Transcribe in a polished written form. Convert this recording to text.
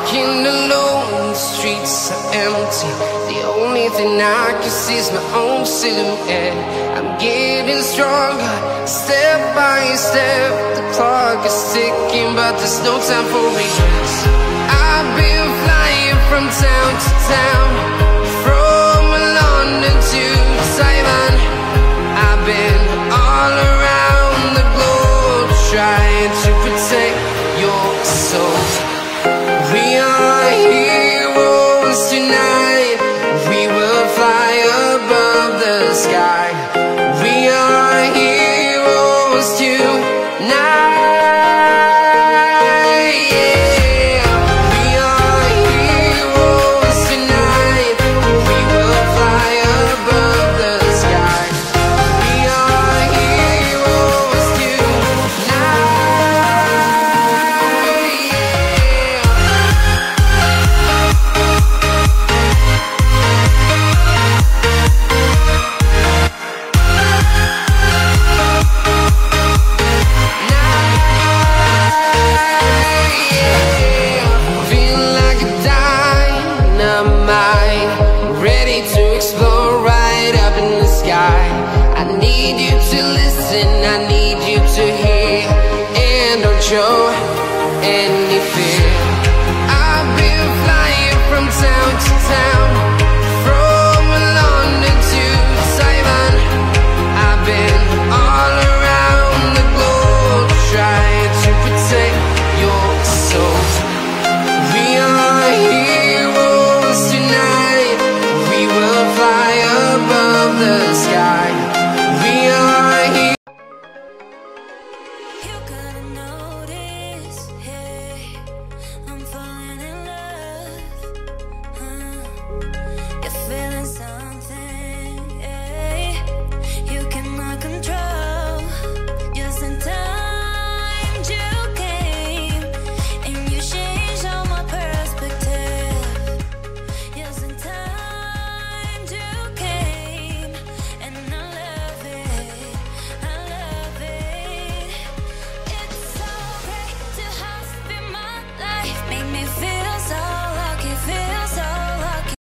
walking alone, the streets are empty. The only thing I can see is my own silhouette. I'm getting stronger, step by step. The clock is ticking, but there's no time for regrets. I've been flying from town to town, from London to Taiwan. I've been all around the globe, trying to protect your soul. We are heroes tonight. We will fly above the sky. We are heroes tonight. Yeah. We are heroes tonight. We will fly above the sky. We are heroes tonight. Feel like a dynamite, ready to explode right up in the sky. I need you to listen. I